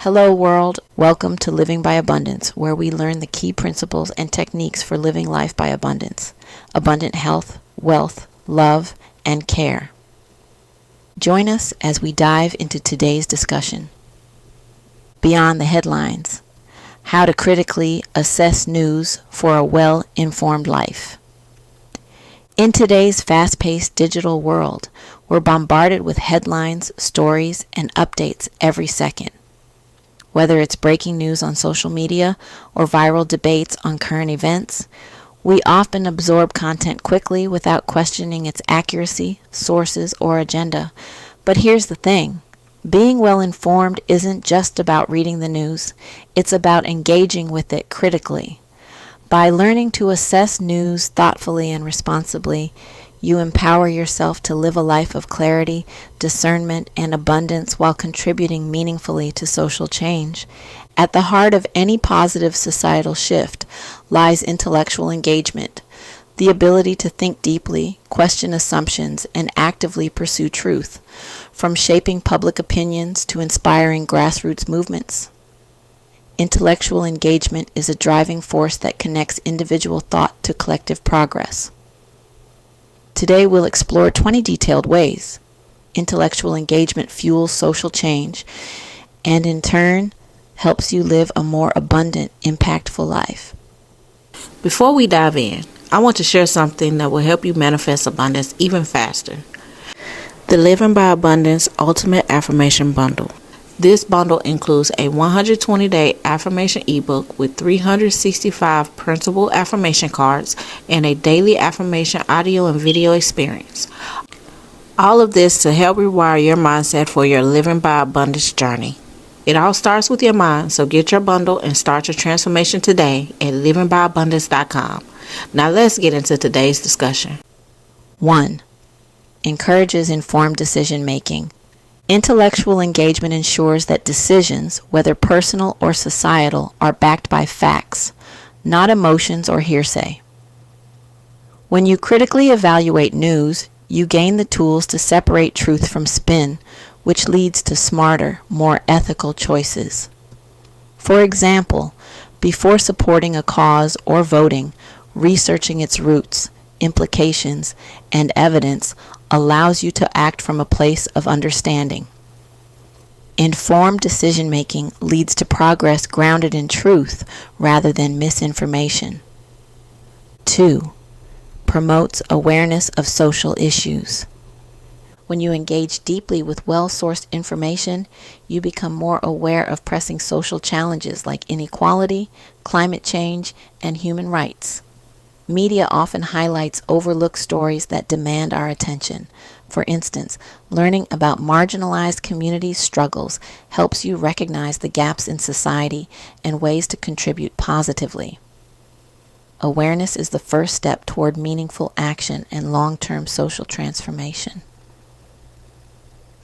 Hello, world. Welcome to Living by Abundance, where we learn the key principles and techniques for living life by abundance. Abundant health, wealth, love, and care. Join us as we dive into today's discussion. Beyond the headlines. How to critically assess news for a well-informed life. In today's fast-paced digital world, we're bombarded with headlines, stories, and updates every second. Whether it's breaking news on social media or viral debates on current events, we often absorb content quickly without questioning its accuracy, sources, or agenda. But here's the thing. Being well informed isn't just about reading the news. It's about engaging with it critically. By learning to assess news thoughtfully and responsibly, you empower yourself to live a life of clarity, discernment, and abundance while contributing meaningfully to social change. At the heart of any positive societal shift lies intellectual engagement, the ability to think deeply, question assumptions, and actively pursue truth, from shaping public opinions to inspiring grassroots movements. Intellectual engagement is a driving force that connects individual thought to collective progress. Today we'll explore 20 detailed ways intellectual engagement fuels social change and in turn helps you live a more abundant, impactful life. Before we dive in, I want to share something that will help you manifest abundance even faster. The Living by Abundance Ultimate Affirmation Bundle. This bundle includes a 120-day affirmation ebook with 365 printable affirmation cards and a daily affirmation audio and video experience. All of this to help rewire your mindset for your Living by Abundance journey. It all starts with your mind, so get your bundle and start your transformation today at livingbyabundance.com. Now let's get into today's discussion. 1. Encourages informed decision making. Intellectual engagement ensures that decisions, whether personal or societal, are backed by facts, not emotions or hearsay. When you critically evaluate news, you gain the tools to separate truth from spin, which leads to smarter, more ethical choices. For example, before supporting a cause or voting, researching its roots, implications, and evidence allows you to act from a place of understanding. Informed decision-making leads to progress grounded in truth rather than misinformation. 2. Promotes awareness of social issues. When you engage deeply with well-sourced information, you become more aware of pressing social challenges like inequality, climate change, and human rights. Media often highlights overlooked stories that demand our attention. For instance, learning about marginalized communities' struggles helps you recognize the gaps in society and ways to contribute positively. Awareness is the first step toward meaningful action and long-term social transformation.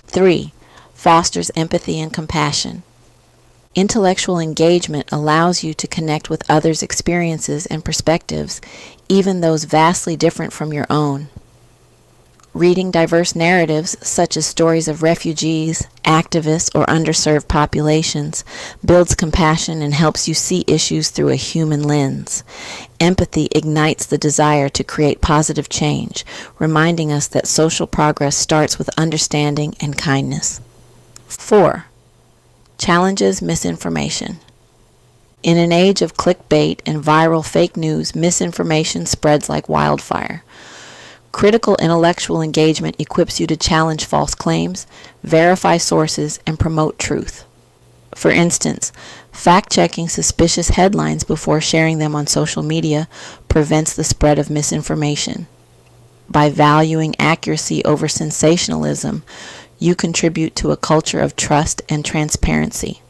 3. Fosters empathy and compassion. Intellectual engagement allows you to connect with others' experiences and perspectives, even those vastly different from your own. Reading diverse narratives, such as stories of refugees, activists, or underserved populations, builds compassion and helps you see issues through a human lens. Empathy ignites the desire to create positive change, reminding us that social progress starts with understanding and kindness. 4. Challenges misinformation. In an age of clickbait and viral fake news, misinformation spreads like wildfire. Critical intellectual engagement equips you to challenge false claims, verify sources, and promote truth. For instance, fact-checking suspicious headlines before sharing them on social media prevents the spread of misinformation. By valuing accuracy over sensationalism, you contribute to a culture of trust and transparency.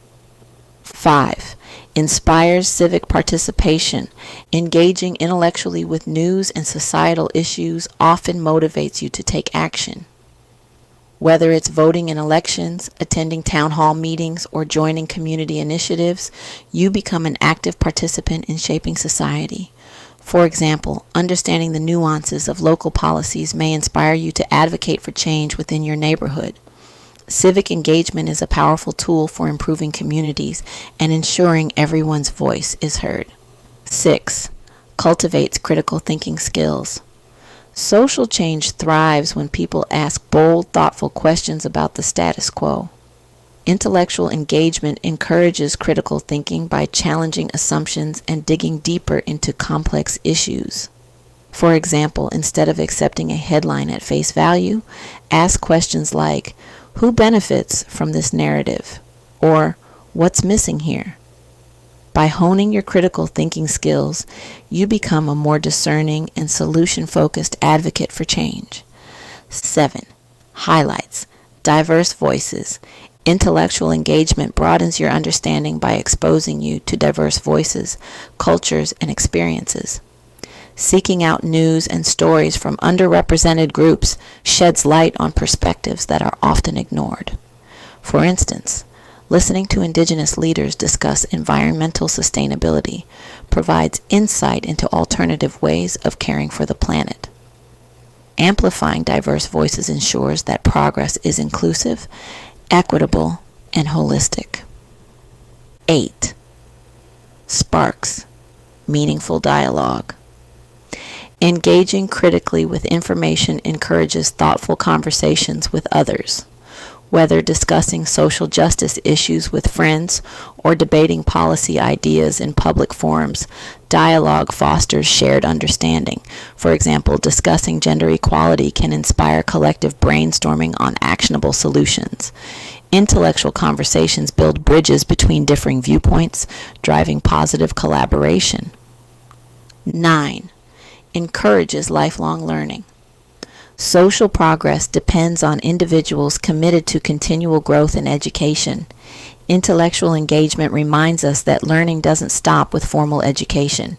5. Inspires civic participation. Engaging intellectually with news and societal issues often motivates you to take action. Whether it's voting in elections, attending town hall meetings, or joining community initiatives, you become an active participant in shaping society. For example, understanding the nuances of local policies may inspire you to advocate for change within your neighborhood. Civic engagement is a powerful tool for improving communities and ensuring everyone's voice is heard. 6. Cultivates critical thinking skills. Social change thrives when people ask bold, thoughtful questions about the status quo. Intellectual engagement encourages critical thinking by challenging assumptions and digging deeper into complex issues. For example, instead of accepting a headline at face value, ask questions like, who benefits from this narrative? Or, what's missing here? By honing your critical thinking skills, you become a more discerning and solution-focused advocate for change. 7. Highlights diverse voices. Intellectual engagement broadens your understanding by exposing you to diverse voices, cultures, and experiences. Seeking out news and stories from underrepresented groups sheds light on perspectives that are often ignored. For instance, listening to Indigenous leaders discuss environmental sustainability provides insight into alternative ways of caring for the planet. Amplifying diverse voices ensures that progress is inclusive, equitable, and holistic. 8. Sparks meaningful dialogue. Engaging critically with information encourages thoughtful conversations with others. Whether discussing social justice issues with friends or debating policy ideas in public forums, dialogue fosters shared understanding. For example, discussing gender equality can inspire collective brainstorming on actionable solutions. Intellectual conversations build bridges between differing viewpoints, driving positive collaboration. 9. Encourages lifelong learning. Social progress depends on individuals committed to continual growth and education. Intellectual engagement reminds us that learning doesn't stop with formal education.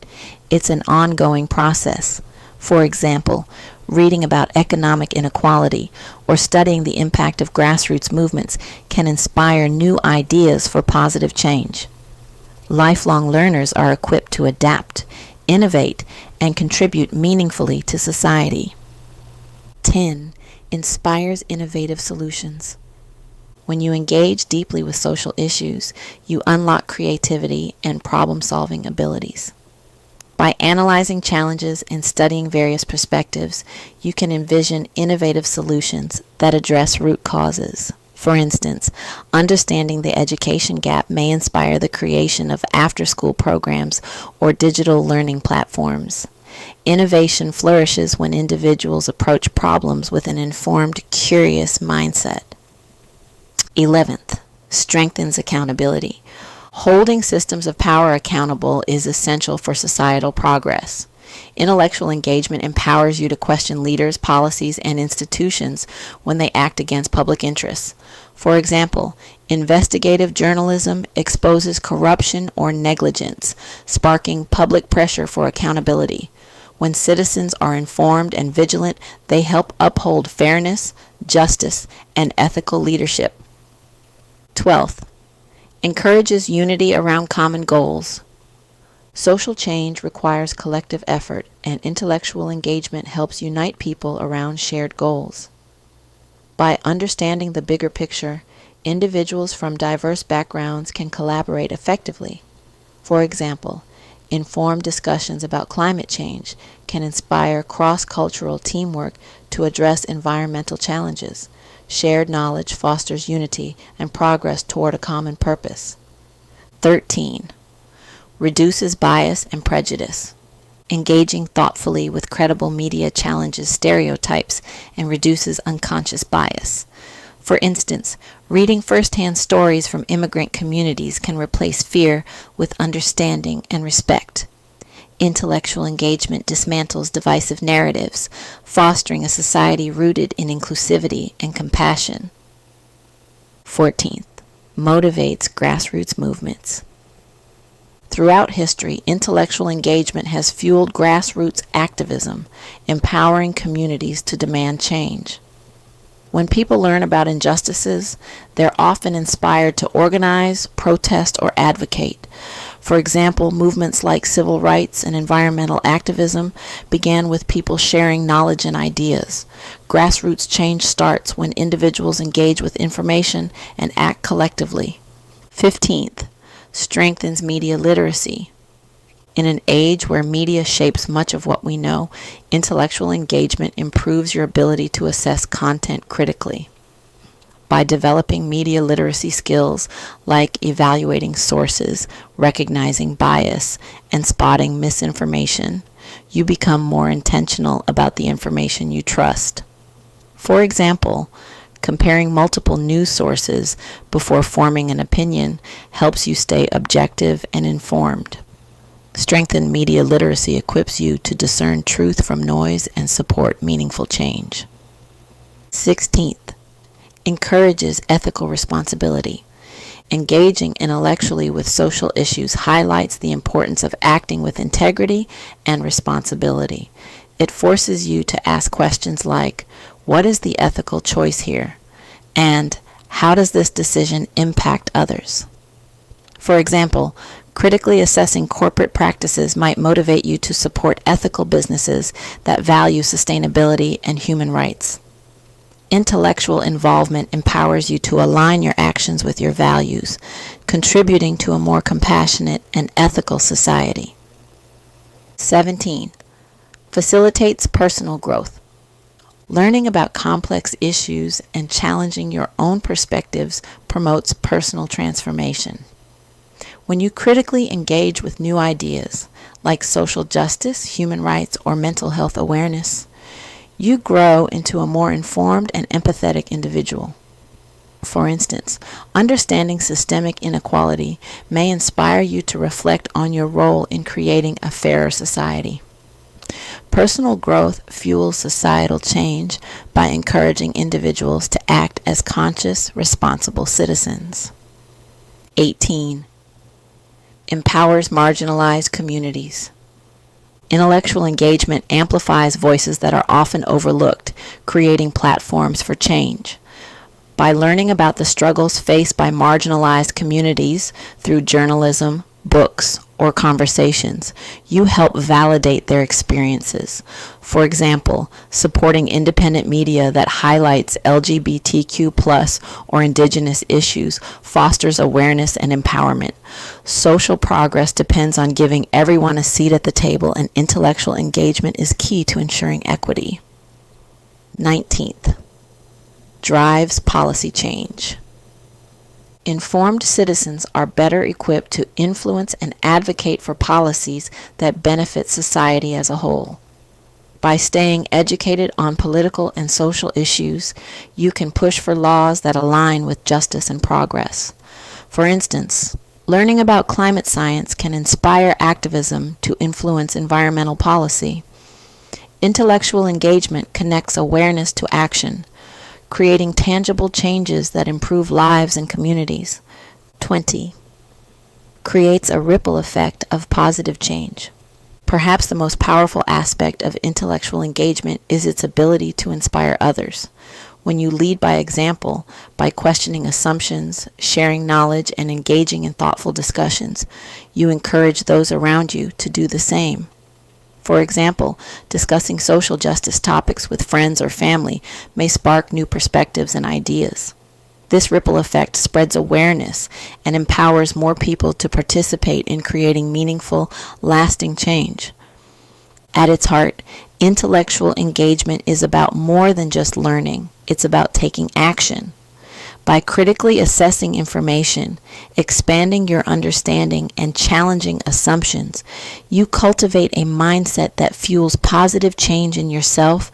It's an ongoing process. For example, reading about economic inequality or studying the impact of grassroots movements can inspire new ideas for positive change. Lifelong learners are equipped to adapt, innovate, and contribute meaningfully to society. 10. Inspires innovative solutions. When you engage deeply with social issues, you unlock creativity and problem-solving abilities. By analyzing challenges and studying various perspectives, you can envision innovative solutions that address root causes. For instance, understanding the education gap may inspire the creation of after-school programs or digital learning platforms. Innovation flourishes when individuals approach problems with an informed, curious mindset. 11th, strengthens accountability. Holding systems of power accountable is essential for societal progress. Intellectual engagement empowers you to question leaders, policies, and institutions when they act against public interests. For example, investigative journalism exposes corruption or negligence, sparking public pressure for accountability. When citizens are informed and vigilant, they help uphold fairness, justice, and ethical leadership. 12th, encourages unity around common goals. Social change requires collective effort, and intellectual engagement helps unite people around shared goals. By understanding the bigger picture, individuals from diverse backgrounds can collaborate effectively. For example, informed discussions about climate change can inspire cross-cultural teamwork to address environmental challenges. Shared knowledge fosters unity and progress toward a common purpose. 13. Reduces bias and prejudice. Engaging thoughtfully with credible media challenges stereotypes and reduces unconscious bias. For instance, reading first-hand stories from immigrant communities can replace fear with understanding and respect. Intellectual engagement dismantles divisive narratives, fostering a society rooted in inclusivity and compassion. 14th, motivates grassroots movements. Throughout history, intellectual engagement has fueled grassroots activism, empowering communities to demand change. When people learn about injustices, they're often inspired to organize, protest, or advocate. For example, movements like civil rights and environmental activism began with people sharing knowledge and ideas. Grassroots change starts when individuals engage with information and act collectively. 15th, strengthens media literacy. In an age where media shapes much of what we know, intellectual engagement improves your ability to assess content critically. By developing media literacy skills like evaluating sources, recognizing bias, and spotting misinformation, you become more intentional about the information you trust. For example, comparing multiple news sources before forming an opinion helps you stay objective and informed. Strengthened media literacy equips you to discern truth from noise and support meaningful change. 16th, encourages ethical responsibility. Engaging intellectually with social issues highlights the importance of acting with integrity and responsibility. It forces you to ask questions like, what is the ethical choice here? And how does this decision impact others? For example, critically assessing corporate practices might motivate you to support ethical businesses that value sustainability and human rights. Intellectual involvement empowers you to align your actions with your values, contributing to a more compassionate and ethical society. 17. Facilitates personal growth. Learning about complex issues and challenging your own perspectives promotes personal transformation. When you critically engage with new ideas, like social justice, human rights, or mental health awareness, you grow into a more informed and empathetic individual. For instance, understanding systemic inequality may inspire you to reflect on your role in creating a fairer society. Personal growth fuels societal change by encouraging individuals to act as conscious, responsible citizens. 18. Empowers marginalized communities. Intellectual engagement amplifies voices that are often overlooked, creating platforms for change. By learning about the struggles faced by marginalized communities through journalism, books, or conversations, you help validate their experiences. For example, supporting independent media that highlights LGBTQ+ or indigenous issues fosters awareness and empowerment. Social progress depends on giving everyone a seat at the table, and intellectual engagement is key to ensuring equity. 19th, drives policy change. Informed citizens are better equipped to influence and advocate for policies that benefit society as a whole. By staying educated on political and social issues, you can push for laws that align with justice and progress. For instance, learning about climate science can inspire activism to influence environmental policy. Intellectual engagement connects awareness to action, creating tangible changes that improve lives and communities. 20. Creates a ripple effect of positive change. Perhaps the most powerful aspect of intellectual engagement is its ability to inspire others. When you lead by example, by questioning assumptions, sharing knowledge, and engaging in thoughtful discussions, you encourage those around you to do the same. For example, discussing social justice topics with friends or family may spark new perspectives and ideas. This ripple effect spreads awareness and empowers more people to participate in creating meaningful, lasting change. At its heart, intellectual engagement is about more than just learning. It's about taking action. By critically assessing information, expanding your understanding, and challenging assumptions, you cultivate a mindset that fuels positive change in yourself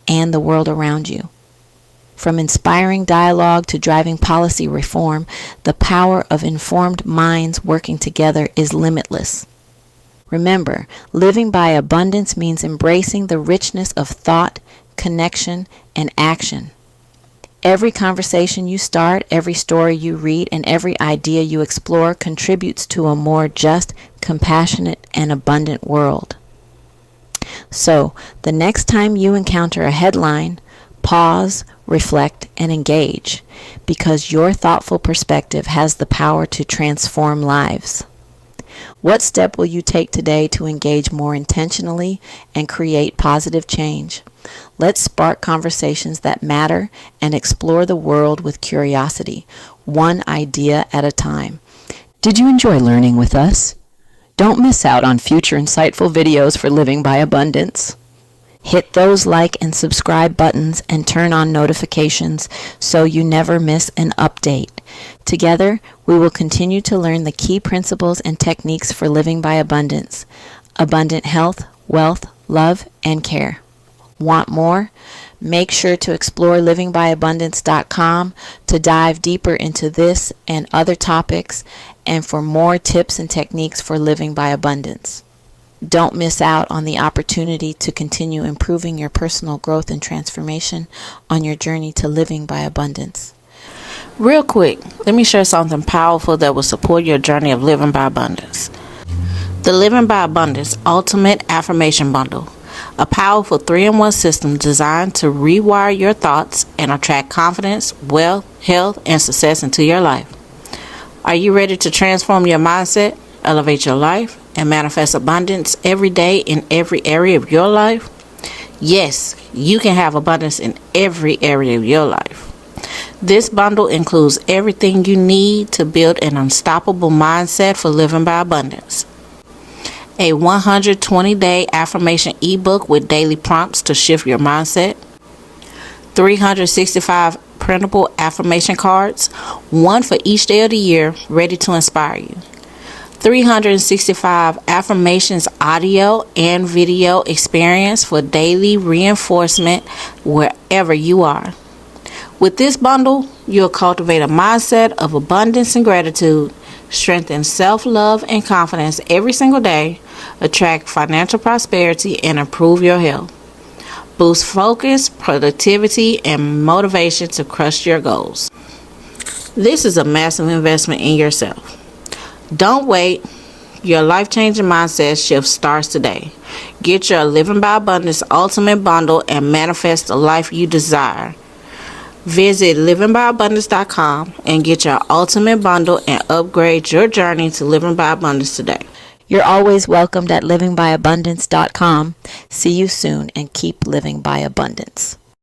and the world around you. From inspiring dialogue to driving policy reform, the power of informed minds working together is limitless. Remember, living by abundance means embracing the richness of thought, connection, and action. Every conversation you start, every story you read, and every idea you explore contributes to a more just, compassionate, and abundant world. So, the next time you encounter a headline, pause, reflect, and engage, because your thoughtful perspective has the power to transform lives. What step will you take today to engage more intentionally and create positive change? Let's spark conversations that matter and explore the world with curiosity, one idea at a time. Did you enjoy learning with us? Don't miss out on future insightful videos for Living by Abundance. Hit those like and subscribe buttons and turn on notifications so you never miss an update. Together, we will continue to learn the key principles and techniques for living by abundance, abundant health, wealth, love, and care. Want more? Make sure to explore livingbyabundance.com to dive deeper into this and other topics and for more tips and techniques for living by abundance. Don't miss out on the opportunity to continue improving your personal growth and transformation on your journey to living by abundance. Real quick, let me share something powerful that will support your journey of living by abundance. The Living by Abundance Ultimate Affirmation Bundle, a powerful 3-in-1 system designed to rewire your thoughts and attract confidence, wealth, health, and success into your life. Are you ready to transform your mindset, elevate your life, and manifest abundance every day in every area of your life? Yes, you can have abundance in every area of your life. This bundle includes everything you need to build an unstoppable mindset for living by abundance. A 120-day affirmation ebook with daily prompts to shift your mindset. 365 printable affirmation cards, one for each day of the year, ready to inspire you. 365 affirmations audio and video experience for daily reinforcement wherever you are. With this bundle, you'll cultivate a mindset of abundance and gratitude, strengthen self-love and confidence every single day, attract financial prosperity, and improve your health. Boost focus, productivity, and motivation to crush your goals. This is a massive investment in yourself. Don't wait. Your life-changing mindset shift starts today. Get your Living by Abundance Ultimate Bundle and manifest the life you desire. Visit livingbyabundance.com and get your ultimate bundle and upgrade your journey to living by abundance today. You're always welcomed at livingbyabundance.com. See you soon and keep living by abundance.